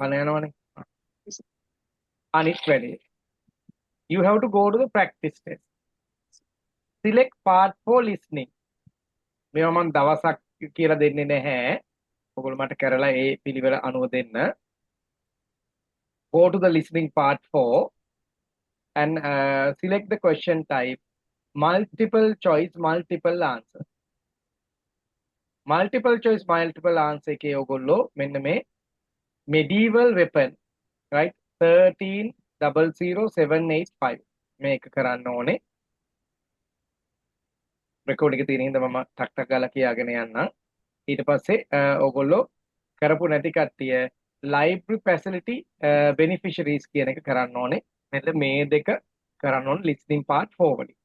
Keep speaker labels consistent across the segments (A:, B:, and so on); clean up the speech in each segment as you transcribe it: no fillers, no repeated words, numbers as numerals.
A: පණ යනවනේ. අනිත් වැඩේ. You have to go to the practice test. Select part for listening. මේවා මම දවසක් කියලා දෙන්නේ නැහැ. ඔයගොල්ලෝ මට කරලා ඒ පිළිවෙල අනුව දෙන්න. Go to the listening part 4 and select the question type multiple choice multiple answer. Multiple choice multiple answer එකේ ඔයගොල්ලෝ මෙන්න මේ medieval weapon right 1300785 මේක කරන්න ඕනේ. රෙකෝඩ් එකේ තියෙන හින්දා මම ටක් ටක් ගාලා කියාගෙන යන්නම්. ඊට පස්සේ ඔයගොල්ලෝ කරපු නැති කට්ටිය library facility beneficiaries කියන එක කරන්න ඕනේ. මෙන්න මේ දෙක කරන්න ඕනේ listening part 4 වලින්.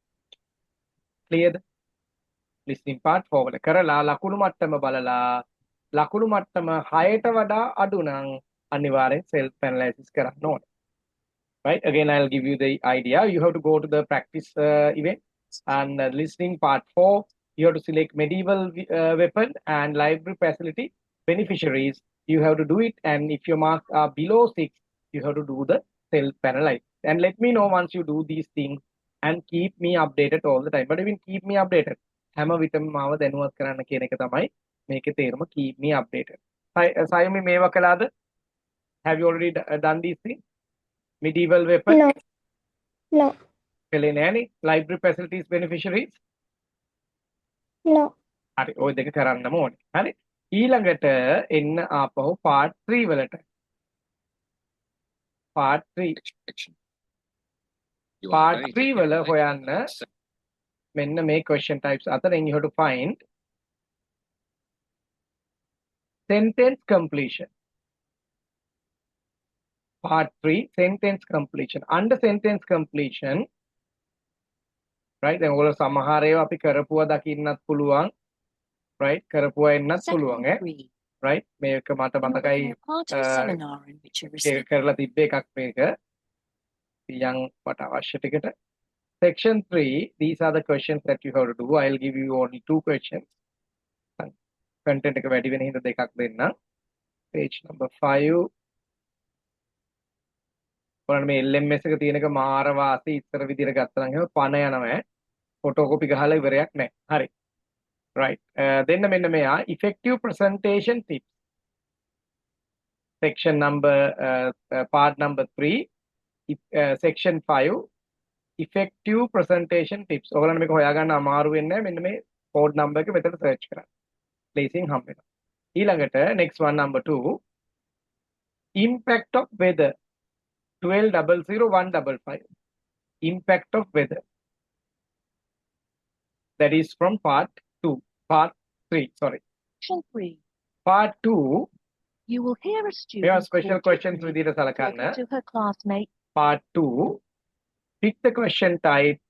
A: cleared? listening part 4 වල කරලා ලකුණු මට්ටම බලලා ලකුණු මට්ටම 6ට වඩා අඩු නම් අනිවාර්යෙන් self analysis කරන්න ඕනේ. Right? Again, I'll give you the idea. You have to go to the practice event and listening part 4. You have to select medieval weapon and library facility beneficiaries. You have to do it. And if your marks are below 6, you have to do the self-analyze. And let me know once you do these things and keep me updated all the time. But even keep me updated. හැම විටම මාව දැනුවත් කරන්න කියන එක තමයි මේකේ තේරුම keep me updated. Sayumi මේවා කළාද? Have you already done these things? Medieval weapon?
B: No. No.
A: කළේ නෑනේ. Library facilities beneficiaries?
B: No.
A: හරි ඔය දෙක කරන්නම ඕනේ. හරි. ඊළඟට එන්න ආපහු part 3 වලට. part 3 part 3 වල හොයන්න මෙන්න මේ question types අතරින් you have to find sentence completion. part 3 sentence completion. Under sentence completion right දැන් ඔයගොල්ලෝ සමහර ඒවා අපි කරපුවා දකින්නත් පුළුවන්. right කරපුවා එන්නත් පුළුවන් right මේක මට මතකයි ඒක කරලා තිබ්බ එකක් මේක යම් වට අවශ්‍ය ටිකට section 3 these are the questions that you have to do. I'll give you only 2 questions. content එක වැඩි වෙන හින්දා දෙකක් දෙන්න. page number 5 ඔයාලා මේ LMS එක තියෙනක මාර වාසි ඉතර විදියට ගත්තා නම් එහෙම පණ යනවා ෆොටෝකෝපි ගහලා ඉවරයක් නැහැ. හරි. right දෙන්න මෙන්න මෙයා effective presentation tips. section number part number 3 section 5 effective presentation tips. ඔයාලට මේක හොයාගන්න අමාරු වෙන්නේ නැහැ. මෙන්න මේ code number එක මෙතන search කරන්න. placing හම්බ වෙනවා. ඊළඟට next one number 2 impact of weather 1200 impact of weather. That is from part 3 sorry.
C: Section 3.
A: part 2
C: You will hear a student
A: මේ special
C: call
A: questions
C: Tiffany
A: විදියට සලකන්න.
C: talking to her classmate.
A: part 2 pick the question type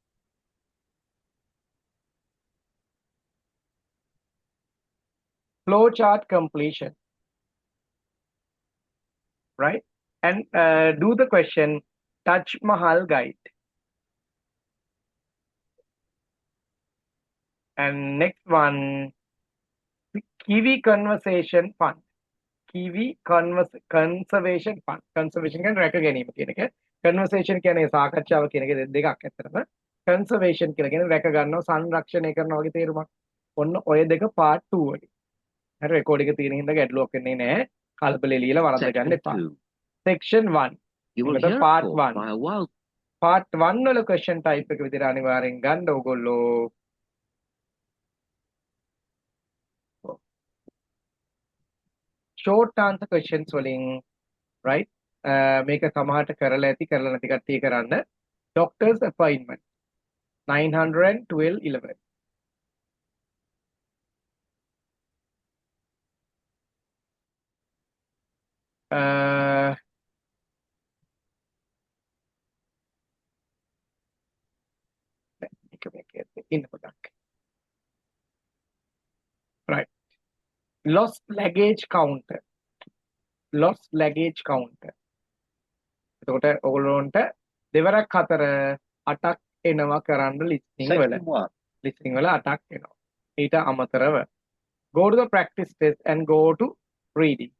A: flowchart completion right and do the question Taj Mahal guide. And next one Kiwi conversation fund. Kiwi conservation fund. conservation කියන්නේ රැක ගැනීම කියන එක. conversation කියන්නේ සාකච්ඡාව කියන එක දෙකක් ඇත්තටම. conservation කියලා කියන්නේ රැක ගන්නවා සංරක්ෂණය කරනවා වගේ තේරුමක්. ඔන්න ඔය දෙක part 2 වලින්. හරි රෙකෝඩ් එක තියෙන හින්දා ගැටලුවක් වෙන්නේ නැහැ. කලබලේ ලියලා වරද්ද ගන්න එපා. section 1
D: You will
A: මොකද
D: hear
A: part
D: a
A: 1
D: call by a wild
A: part 1 වල question type එක විදිහට අනිවාර්යෙන් ගන්න ඕගොල්ලෝ. short answer questions වලින් right මේක සමහරට කරලා ඇති කරලා නැති කට්ටිය කරන්න doctor's appointment 91211 in the product right lost luggage counter එතකොට ඔයගොල්ලන්ට දෙවරක් 4 8ක් එනවා කරන්න listening වල listening වල 8ක් එනවා ඊට අමතරව go to the practice test and go to reading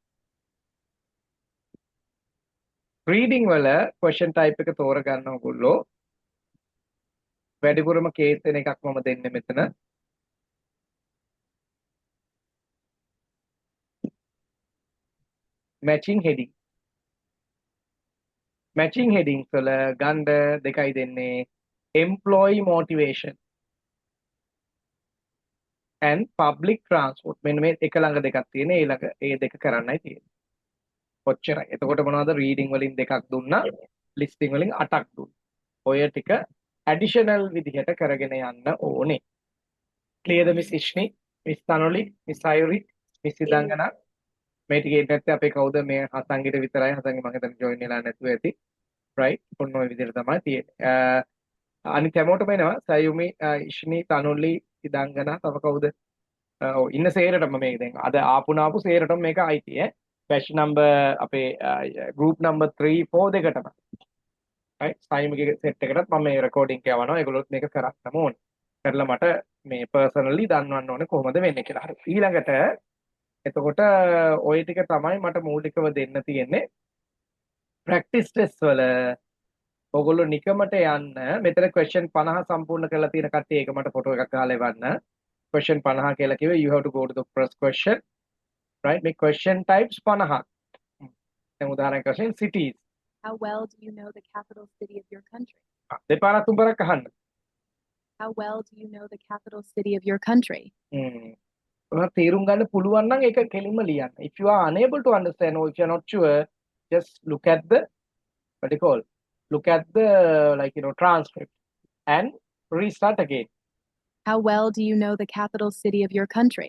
A: reading වල question type එක තෝරගන්න ඕගොල්ලෝ වැඩිපුරම case වෙන එකක් මම දෙන්නේ මෙතන. matching heading. matching headings වල ගන්න දෙකයි දෙන්නේ employee motivation and public transport. මෙන්න මේ එක ළඟ දෙකක් තියෙන ඒ ළඟ ඒ දෙක කරන්නයි තියෙන්නේ. කොච්චරයි. එතකොට මොනවද reading වලින් දෙකක් දුන්නා, listening වලින් 8ක් දුන්නා. ඔය ටික additional විදිහට කරගෙන යන්න ඕනේ. Clear Miss Ishni, Miss Tanoli, Miss Ayuri, Miss Sidangana. මේ ටිකේ නැත්නම් අපේ කවුද මේ හසංගිට විතරයි හසංගි මම හිතන්නේ join වෙලා නැතුව ඇති. right? ඔන්න ඔය විදිහට තමයි තියෙන්නේ. අනිත් හැමෝටම එනවා සයුමි, ඉෂ්නි, තනුලි, සිදංගනා තව කවුද? ඔව් ඉන්න සේරටම මේක දැන් අද ආපු සේරටම මේක අයිති ඈ. batch number අපේ group number 3 4 දෙකටම. right? සයුමිගේ set එකටත් මම මේ recording එක යවනවා. ඒගොල්ලොත් මේක කරන්නම ඕනේ. කරලා මට මේ personally දන්වන්න ඕනේ කොහොමද වෙන්නේ කියලා. හරි. ඊළඟට එතකොට ওই ටික තමයි මට මූලිකව දෙන්න තියෙන්නේ. practice test වල ඔයගොල්ලෝ නිකමට යන්න මෙතන question 50 සම්පූර්ණ කරලා තියෙන කට්ටිය ඒක මට ෆොටෝ එකක් ගහලා එවන්න. question 50 කියලා කිව්වේ you have to go to the first question. right? මේ question types 50ක්. දැන් උදාහරණයක් වශයෙන් cities.
C: How well do you know the capital city of your country?
A: දෙපාරක් තුන්පාරක් අහන්න.
C: How well do you know the capital city of your country?
A: ඔයාලා තේරුම් ගන්න පුළුවන් නම් ඒක කෙලින්ම ලියන්න. If you are unable to understand or if you are not sure, just look at the what you call look at the transcript and restart again.
C: How well do you know the capital city of your country?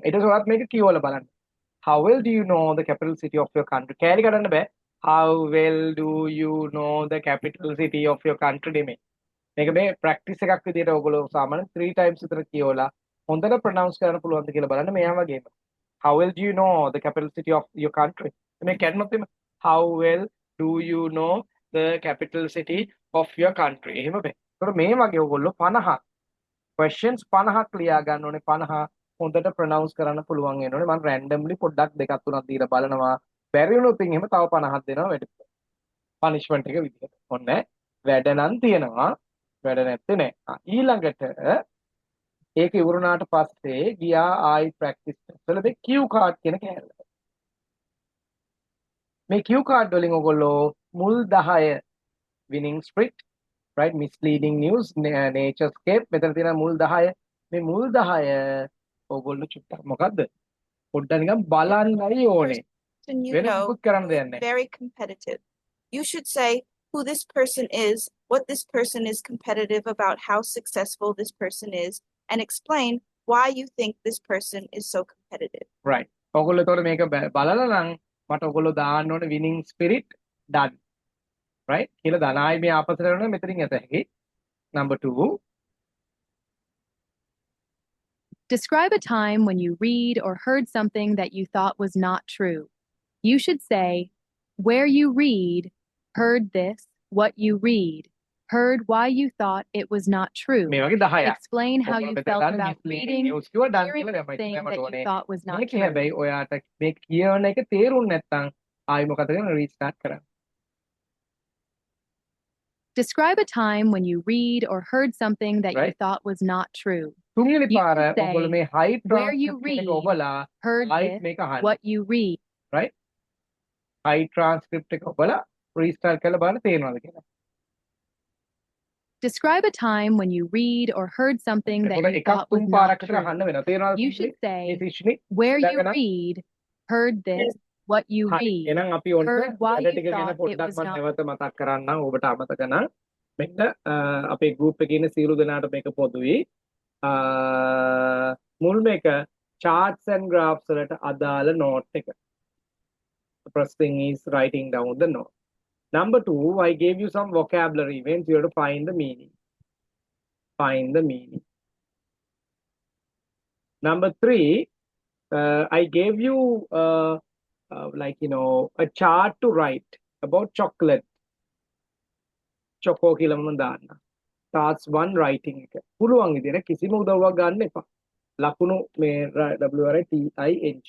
A: ඊට පස්සේ මේක කියවලා බලන්න. How well do you know the capital city of your country? කෑලි කඩන්න බෑ. How well do you know the capital city of your country නෙමෙයි. මේක මේ ප්‍රැක්ටිස් එකක් විදිහට ඔයගොල්ලෝ සාමාන්‍යයෙන් 3 times විතර කියවලා හොඳට ප්‍රොනවුන්ස් කරන්න පුළුවන්ද කියලා බලන්න මෙයා වගේම. How well do you know the capital city of your country? මේ කැඩනොත් එimhe how well do you know the capital city of your country? එහෙම බෑ. ඒතකොට මේ වගේ ඔයගොල්ලෝ 50 questions 50ක් ලියා ගන්න ඕනේ 50 හොඳට ප්‍රොනවුන්ස් කරන්න පුළුවන් වෙන්න ඕනේ. මම randomly පොඩ්ඩක් දෙකක් තුනක් දීලා බලනවා. බැරි වුණොත් එහෙම තව 50ක් දෙනවා වැඩි. punishment එක විදිහට. ඔන්න වැඩ නම් තියෙනවා. වැඩ නැත්තේ නෑ. ඊළඟට ඒක ඉවරුණාට පස්සේ ගියා ආයි ප්‍රැක්ටිස් වල මේ cue card කියන කෑල්ල. මේ cue card වලින් ඔයගොල්ලෝ මුල් 10 winning spirit, right? misleading news, naturescape මෙතන තියෙන මුල් 10 මේ මුල් 10 ඔයගොල්ලෝ චුට්ටක් මොකද්ද? පොඩ්ඩක් නිකන් බලන්නයි ඕනේ.
D: And you
A: වෙන
D: know,
A: මොකුත් කරන්න දෙයක් නැහැ.
D: very competitive. You should say who this person is, what this person is competitive about, how successful this person is, and explain why you think this person is so competitive.
A: right. ඔයගොල්ලෝ ඒතකොට මේක බලලා නම් මට ඔයගොල්ලෝ දාන්න ඕනේ winning spirit done. right? කියලා දනායි මේ ආපස්සට යනවා මෙතනින් යත හැකි. number 2.
E: Describe a time when you read or heard something that you thought was not true. You should say, where you read, heard this, what you read, heard why you thought it was not true.
A: මේ වගේ 10ක්.
E: Explain how you
A: ඔයගොල්ලෝ
E: felt
A: මෙතන
E: about
A: misleading
E: reading,
A: news කිව්වා done
E: hearing
A: කියලා
E: the
A: දැම්මයි.
E: thing
A: මට
E: that you
A: ඕනේ.
E: thought was not
A: මේක
E: true.
A: හැබැයි ඔයාට මේ කියවන එක තේරුම් නැත්නම් ආයි මොකද කරන්නේ රීස්ටාර්ට් කරන්න.
E: Describe a time when you read or heard something that you
A: Right.
E: thought was not true.
A: තුන්වෙනි
E: You
A: පාර
E: should say,
A: ඔයගොල්ලෝ මේ high
E: where you
A: transcript එක
E: read,
A: ඔබලා
E: Heard
A: ආයි
E: this,
A: මේක අහන්න.
E: what you read.
A: right? high transcript එක ඔබලා රීස්ටාර්ට් කරලා බලන්න තේරෙනවද කියලා.
E: Describe a time when you read or heard something that
A: එතකොට
E: you
A: එකක්
E: thought was
A: තුන්
E: not
A: පාරක් විතර
E: true.
A: අහන්න වෙනවා. තේරෙනවද?
E: You should say,
A: මේ සිෂ්ණි
E: where you
A: Dagana?
E: read, heard this, what you
A: හරි.
E: read.
A: එහෙනම් අපි ඔන්න
E: heard why
A: වැඩ
E: you
A: ටික ගැන
E: thought it
A: පොඩ්ඩක්
E: was
A: මම
E: not-
A: නැවත මතක් කරන්නම් ඔබට අමතක නම් මෙන්න අපේ group එකේ ඉන්න සියලු දෙනාට මේක පොදුයි. මුල් මේක charts and graphs වලට අදාළ note එක. The first thing is writing down the note. Number 2, I gave you some vocabulary means you have to find the meaning. Find the meaning. Number 3, I gave you a chart to write about chocolate. Choco කියලා මම දාන්න. Task 1 writing එක. පුළුවන් විදිහට කිසිම උදව්වක් ගන්න එපා. ලකුණු මේ WRITING.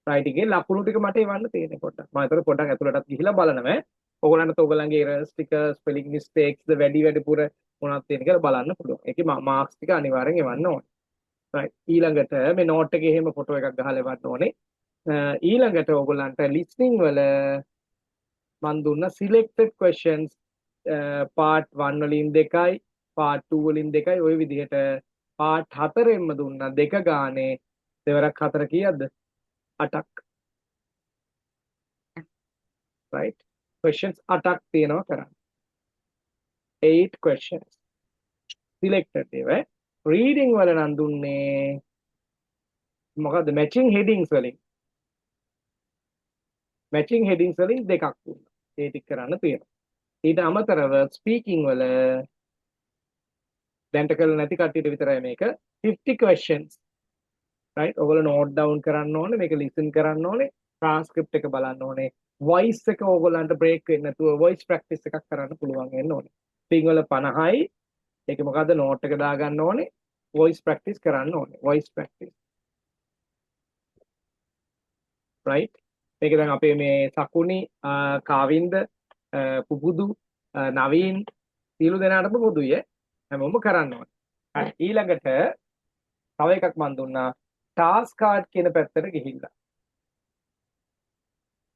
A: writing එකේ ලකුණු ටික මට එවන්න තියෙන පොඩ්ඩක්. මම ඒතර පොඩ්ඩක් ඇතුළටත් ගිහිලා බලනවා. ඕගොල්ලන්ට ඔයගොල්ලන්ගේ errors ටික spelling mistakes ද වැඩිපුර මොනවද තියෙන කියලා බලන්න පුළුවන්. ඒකේ මාක්ස් ටික අනිවාර්යෙන් එවන්න ඕනේ. right ඊළඟට මේ note එකේ එහෙම ෆොටෝ එකක් ගහලා එවන්න ඕනේ. ඊළඟට ඔයගොල්ලන්ට listening වල මන් දුන්න selected questions part 1 වලින් 2යි part 2 වලින් 2යි ওই විදිහට part 4ෙන්ම දුන්නා දෙක ගානේ දෙවරක් 4 කීයක්ද 8ක් right questions 8ක් තියෙනවා කරන්න 8 questions selected ඒවා reading වල නම් දුන්නේ මොකද්ද matching headings වලින් matching headings වලින් දෙකක් දුන්නා ඒ ටික කරන්න තියෙනවා ඊට අමතරව ස්පීකිංగ్ වල දැන්ට කරලා නැති කට්ටියට විතරයි මේක 50 questions right ඔයගොල්ලෝ note down කරන්න ඕනේ මේක listen කරන්න ඕනේ transcript එක බලන්න ඕනේ voice එක ඔයගොල්ලන්ට break වෙන්නේ නැතුව voice practice එකක් කරන්න පුළුවන් වෙන්න ඕනේ speaking වල 50යි ඒක මොකද්ද note එක දාගන්න ඕනේ voice practice කරන්න ඕනේ voice practice right මේක දැන් අපේ මේ සකුණි කාවින්ද පුබුදු නවීන් සියලු දෙනාටම පොදුයි හැමෝම කරන්න ඕනේ. හරි ඊළඟට තව එකක් මම දුන්නා ටාස්ක් කාඩ් කියන පැත්තට ගිහිල්ලා.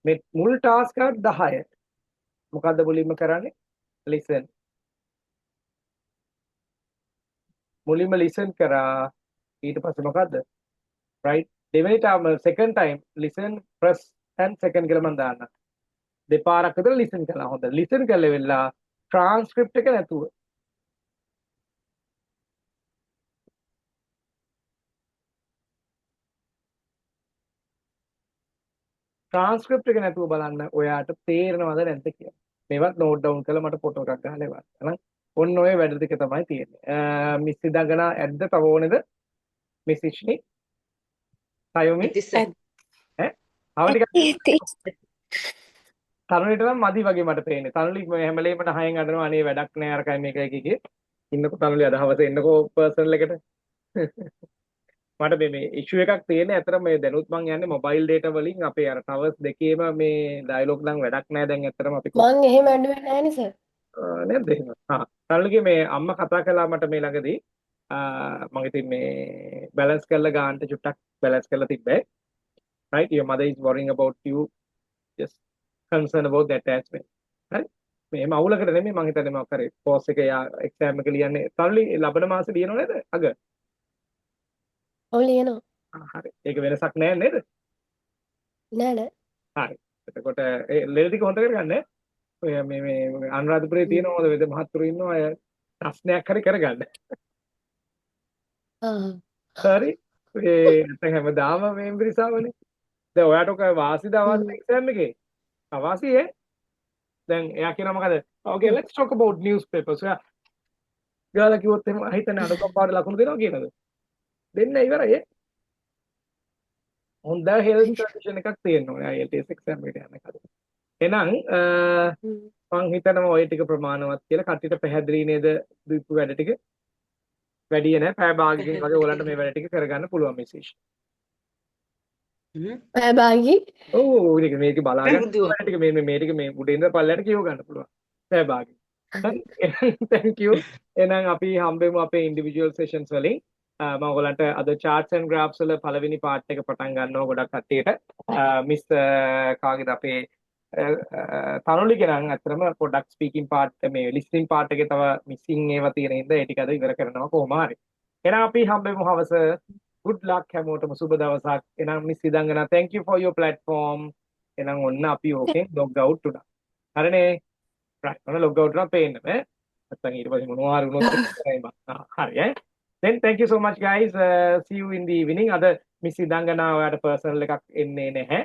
A: මේ මුල් ටාස්ක් කාඩ් 10. මොකද්ද මුලින්ම කරන්නේ? listen. මුලින්ම listen කරා ඊට පස්සේ මොකද්ද? right දෙවෙනි time second time listen press and second කියලා මම දාන්න. දෙපාරක් විතර listen කළා. හොඳ listen කළේ වෙලා transcript එක නැතුව transcript එක නැතුව බලන්න ඔයාට තේරෙනවද නැද්ද කියලා. මේවත් note down කරලා මට ෆොටෝ එකක් ගහලා එවන්න. එහෙනම් ඔන්න ඔය වැඩ ටික තමයි තියෙන්නේ. මිස් ඉදගන ඇද්ද තව ඕනේද? මිස් ඉෂ්නි. සයෝමි. ඈ? තව ටිකක් තරුණිට නම් මදි වගේ මට පේන්නේ. තරුණි හැම වෙලේම 6න් අඬනවා අනේ වැඩක් නෑ අරකයි මේකයි කිකේ. ඉන්නකො තරුණි අද හවසේ එන්නකෝ පර්සනල් එකට. මට මේ ඉෂුව එකක් තියෙන්නේ ඇත්තටම මේ දැනුත් මං යන්නේ මොබයිල් ඩේටා වලින් අපේ අර ටවර්ස් දෙකේම මේ ඩයලොග් නම් වැඩක් නැහැ දැන් ඇත්තටම අපි
B: මං එහෙම ඇඬුවේ නැහැ නේ සර්.
A: නේද එහෙම. තරුණිගේ මේ අම්මා කතා කළා මට මේ ළඟදී මම ඉතින් මේ බැලන්ස් කරලා ගන්නට චුට්ටක් බැලන්ස් කරලා තිබ්බේ. right your mother is worrying about you just concerned about that as well. right මේ අවුලකට නෙමෙයි මං හිතන්නේ මොකක් කරේ කෝස් එක යා එක්සෑම් එක ලියන්නේ තරුණි ලබන මාසේ ලියනව නේද අග
B: ඔව් ලියනවා.
A: හරි ඒක වෙනසක් නැහැ නේද
B: නෑ නෑ.
A: හරි එතකොට ඒ ලෙඩ ටික හොඳ කරගන්න ඔය මේ අනුරාධපුරේ තියෙනවද වෙද මහත්තුරු ඉන්නවා අය ප්‍රශ්නයක් හරි කරගන්න හරි ඒ නැත්නම් හැමදාම මේ ඉංග්‍රීසාවනේ දැන් ඔයාට ඔක වාසි දවස් එක්සෑම් එකේ අවාසි දැන් එයා කියනවා මොකද okay let's talk about newspapers ඔයා ගාලා කිව්වොත් එහෙම හිතන්නේ අනුකම්පාවට ලකුණු දෙනවා කියලාද දෙන්න ඉවරයි හොඳ හෙල්ත් කන්ඩිෂන් එකක් තියෙන්න ඕනේ IELTS එක්සෑම් එකට යන කලින්. එහෙනම් මම හිතනවා ඔය ටික ප්‍රමාණවත් කියලා කට්ටියට පැහැදිලි නේද දීපු වැඩ ටික වැඩි නෑ පැය භාගයකින් වගේ ඔයාලන්ට මේ වැඩ ටික කරගන්න පුළුවන් මෙසේජ්.
B: පැය භාගී.
A: ඔව් මේක බලාගන්න වැඩ ටික මේ ටික මේ උඩින් ඉඳලා පල්ලයට කියව ගන්න පුළුවන්. පැය භාගය. thank you. එහෙනම් අපි හම්බෙමු අපේ individual sessions වලින්. මම ඔයගලන්ට අද charts and graphs වල පළවෙනි part එක පටන් ගන්නවා ගොඩක් කට්ටියට මිස් කාගේද අපේ තනුලිගේ නම් අත්‍තරම පොඩක් ස්පීකින් part මේ listening part එකේ තව missing ඒවා තියෙන හින්දා ඒ ටික අද ඉවර කරනවා කොහොම හරි එහෙනම් අපි හම්බෙමු හවස good luck හැමෝටම සුබ දවසක් එහෙනම් miss ඉදංගනා thank you for your platform එහෙනම් ඔන්න අපි ඕකෙන් log out උනා හරිනේ right ඔන්න log out උනා පේන්න ඈ නැත්නම් ඊට පස්සේ මොනවා හරි වුණොත් හරි ඈ then thank you so much guys see you in the evening අද මිස් ඉදංගනා ඔයාලට personal එකක් එන්නේ නැහැ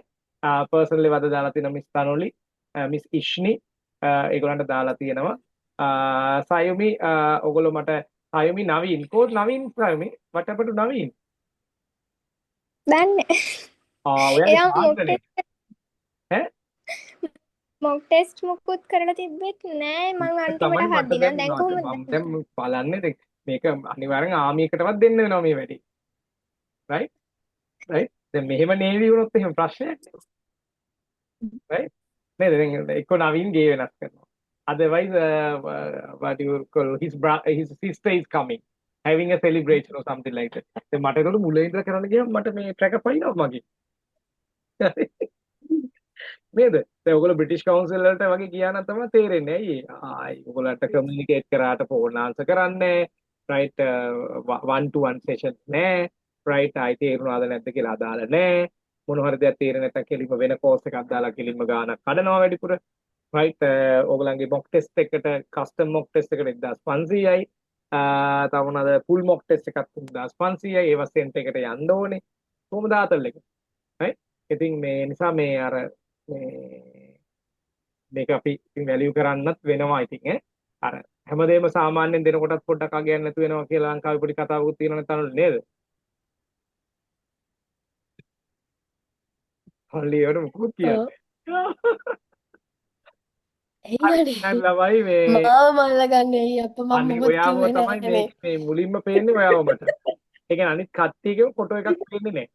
A: personally වද දාලා තියෙන මිස් තනොලි මිස් ඉෂ්නි ඒගොල්ලන්ට දාලා තියෙනවා සයුමි ඔයගොල්ලෝ මට Sayumi Naveen code Naveen Sayumi what happened to Naveen
B: දන්නේ.
A: ඔයාගේ ඈ
B: මොක් ටෙස්ට් මොකුත් කරලා තිබ්බෙත් නෑ මං අන්තිමට හදිනා දැන් කොහොමද
A: දැන් බලන්නේ මේක අනිවාර්යෙන් ආමි එකටවත් දෙන්න වෙනවා මේ වැඩේ right දැන් මෙහෙම නේවි වුණොත් එහෙම ප්‍රශ්නයක් right නේද? දැන් එක්ක නවීන් ගේ වෙනස් කරනවා. Otherwise, what you call his sister is coming, having a celebration or something like that. දැන් මට ඒකට මුලින් ඉඳලා කරන්න ගියාම මට මේ ට්‍රැක පයින්නවා මගේ. නේද? දැන් ඔයගොල්ලෝ බ්‍රිටිෂ් කවුන්සිල් වලට වගේ ගියා නම් තමයි තේරෙන්නේ. ඇයි? ඔයගොල්ලන්ට කමියුනිකේට් කරාට ෆෝන් ආන්සර් කරන්නේ right one to one sessions නෑ රයිට් ආයි තේරුණාද නැද්ද කියලා අදාළ නෑ මොන හරි දෙයක් තේරෙන්නේ නැත්නම් කෙලින්ම වෙන කෝස් එකක් දාලා කෙලින්ම ගානක් කඩනවා වැඩිපුර රයිට් ඕගලන්ගේ මොක් ටෙස්ට් එකට කස්ටම් මොක් ටෙස්ට් එකට 1500යි තව මොනවාද ෆුල් මොක් ටෙස්ට් එකක් 3500යි ඒවා සෙන්ටර් එකට යන්න ඕනේ කොහොමද ආතල් එක රයිට් ඉතින් මේ නිසා මේ අර මේ මේක අපි වැලියු කරන්නත් වෙනවා ඉතින් අර හැමදේම සාමාන්‍යයෙන් දෙනකොටත් පොඩ්ඩක් අගයන් නැතු වෙනවා කියලා ලංකාවේ පොඩි කතාවකුත් තියෙනවනේ තනවල නේද? හොල්ලියට මොකුත් කියන්නේ.
F: එයිවනේ
A: දැන් ළමයි මේ
F: මාව මල්ල ගන්න එයි අප මම
A: අනේ
F: මොකුත්
A: ඔයාව
F: කිව්වේ
A: තමයි
F: නෑනේ
A: මේ මුලින්ම පේන්නේ ඔයාව මට. ඒ කියන්නේ අනිත් කට්ටියකම ෆොටෝ එකක් පේන්නේ නැහැ.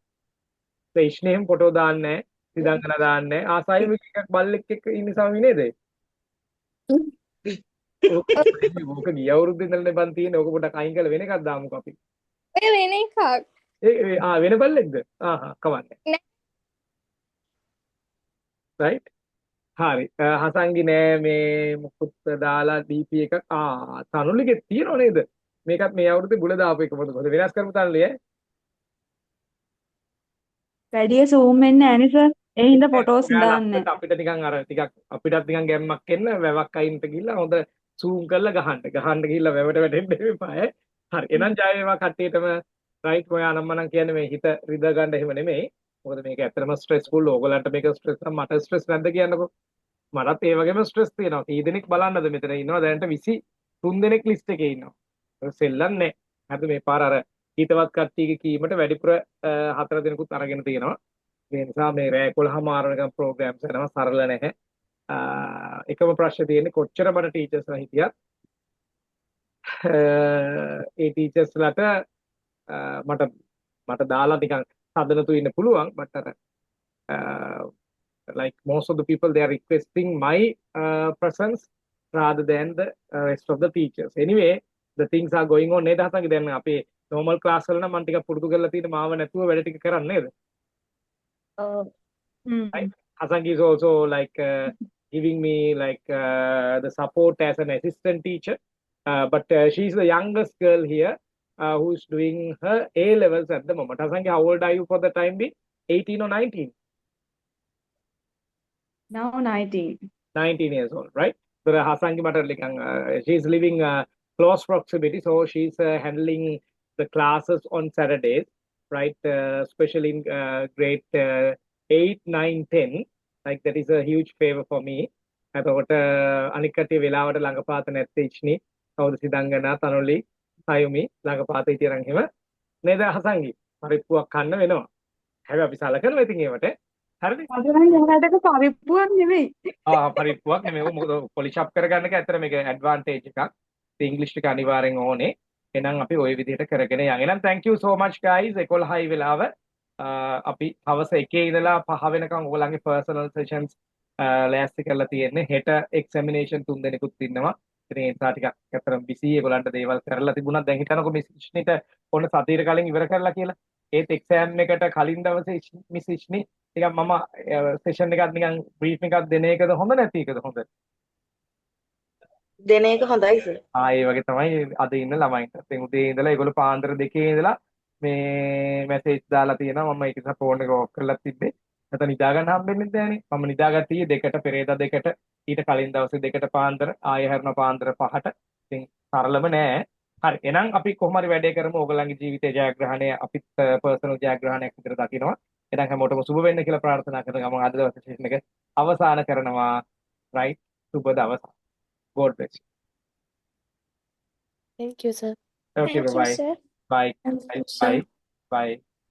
A: ඒ ඉෂ්ණේම ෆොටෝ දාන්නේ නැහැ. සිදංගන දාන්නේ නැහැ. ආසයිම එකක් බල්ලෙක් එක්ක ඉන්න සමි නේද? ඕක ගිය අවුරුද්දේ ඉඳලානේ බන් තියෙන්නේ. ඕක පොඩක් අයින් කරලා වෙන එකක් දාමුකෝ අපි.
B: ඔය වෙන එකක්
A: වෙන බල්ලෙක්ද? කවන්නේ.
B: නෑ.
A: රයිට්. හරි. හසංගි නෑ මේ මුකුත් දාලා DP එකක්. තනුලිගෙත් තියෙනව නේද? මේකත් මේ අවුරුද්දේ බුල දාපු එක මොකද වෙනස් කරමු තනුලි ඈ.
G: වැඩිය zoom වෙන්නේ නැහැ නේ සර්. ඒ හින්දා ෆොටෝස්
A: ඔයාලා
G: දාන්නේ.
A: අපිට නිකන් අර ටිකක් අපිටත් නිකන් ගැම්මක් එන්න වැවක් අයින්ට ගිහිල්ලා හොඳ zoom කරලා ගහන්න ගිහිල්ලා වැවට වැටෙන්න එපා ඈ. හරි. එහෙනම් ජය වේවා කට්ටියටම රයිට් ඔයා නම් මනම් කියන්නේ මේ හිත රිද ගන්න එහෙම නෙමෙයි. මොකද මේක ඇත්තටම ස්ට්‍රෙස්ෆුල්. ඕගලන්ට මේක ස්ට්‍රෙස් නම් මට ස්ට්‍රෙස් නැද්ද කියන්නකෝ. මටත් ඒ වගේම ස්ට්‍රෙස් තියෙනවා. කී දෙනෙක් බලන්නද මෙතන ඉන්නවා දැනට 23 දෙනෙක් ලිස්ට් එකේ ඉන්නවා. සෙල්ලම් නැහැ. හරිද මේ පාර අර හිතවත් කට්ටියගේ කීමට වැඩිපුර 4 දෙනෙකුත් අරගෙන තියෙනවා. ඒ නිසා මේ රෑ 11 මාරණකම් ප්‍රෝග්‍රෑම්ස් යනවා සරල නැහැ. එකම ප්‍රශ්නේ තියෙන්නේ කොච්චර බඩ ටීචර්ස්ලා හිටියත් ඒ ටීචර්ස්ලාට මට දාලා නිකන් හදනතු ඉන්න පුළුවන් but like most of the people they are requesting my presence rather than the rest of the teachers anyway the things are going on නේද හතන්ගේ දැන් අපේ normal class වල නම් මම ටිකක් පුරුදු කරලා තියෙන මාව නැතුව වැඩ ටික කරන්නේ නේද right Hasangi is also like giving me like the support as an assistant teacher but she's the youngest girl here who's doing her A levels at the moment Hasangi how old are you for the time being 18 or 19
G: Now 19.
A: 19 years old, right? So Hasangi matter like she's living close proximity, so she's handling the classes on Saturdays, right? Especially in grade 8, 9, 10. Like that is a huge favor for me. එතකොට අනික් කටේ වෙලාවට ළඟපාත නැත්තේ ඉච්නි කවුද සිදංගනා තනොලි සයුමි ළඟපාත හිටියනම් එහෙම නේද හසංගි පරිප්පුවක් කන්න වෙනවා හැබැයි අපි සලකනවා ඉතින් ඒවට හරිද
G: අදනම් යහකට පරිප්පුවක් නෙමෙයි.
A: පරිප්පුවක් නෙමෙයි මොකද පොලිෂ් අප් කරගන්න එක ඇත්තට මේක ඇඩ්වාන්ටේජ් එකක් ඉංග්‍රීසි ටික අනිවාර්යෙන් ඕනේ එහෙනම් අපි ওই විදිහට කරගෙන යන්න එහෙනම් thank you so much guys 11යි වෙලාව අපි හවස 1 ඉඳලා 5 වෙනකම් ඔයගොල්ලන්ගේ personal sessions ලෑස්ති කරලා තියෙන්නේ හෙට examination 3 දෙනෙකුත් ඉන්නවා ඉතින් ඒ නිසා ටිකක් අතරම busy ඒගොල්ලන්ට දේවල් කරලා තිබුණා දැන් හිතනකො මිස් ඉෂ්නිට ඔන්න සතියට කලින් ඉවර කරලා කියලා ඒත් එක්සෑම් එකට කලින් දවසේ මිස් ඉෂ්නි ටිකක් මම සෙෂන් එකක් නිකන් බ්‍රීෆ් එකක් දෙන එකද හොඳ නැති එකද හොඳ
H: දෙන එක හොඳයි සර්.
A: ඒ වගේ තමයි අද ඉන්න ළමයින්ට. ඉතින් උදේ ඉඳලා ඒගොල්ලෝ පාන්දර 2 ඉඳලා මේ මැසේජ් දාලා තියෙනවා මම ඒක නිසා ෆෝන් එක ඔෆ් කරලා තිබ්බේ. නැත්නම් නිදා ගන්න හම්බෙන්නේ නැහැනේ. මම නිදාගත්තී 2ට පෙරේදා 2ට ඊට කලින් දවසේ 2ට පාන්දර ආයෙ හැරෙනවා පාන්දර 5ට. ඉතින් සරලම නෑ. හරි එහෙනම් අපි කොහොම හරි වැඩේ කරමු ඕගොල්ලන්ගේ ජීවිතයේ ජයග්‍රහණය අපිත් පර්සනල් ජයග්‍රහණයක් විදිහට දකිනවා. එහෙනම් හැමෝටම සුබ වෙන්න කියලා ප්‍රාර්ථනා කරනවා. මම අද දවසේ සෙෂන් එක අවසන් කරනවා. right සුබ දවසක්. God bless you.
F: Thank you sir.
A: Okay,
B: thank you
A: bye.
B: sir
A: Bye.
F: Thank
A: Bye.
F: you, sir.
A: Bye. Bye.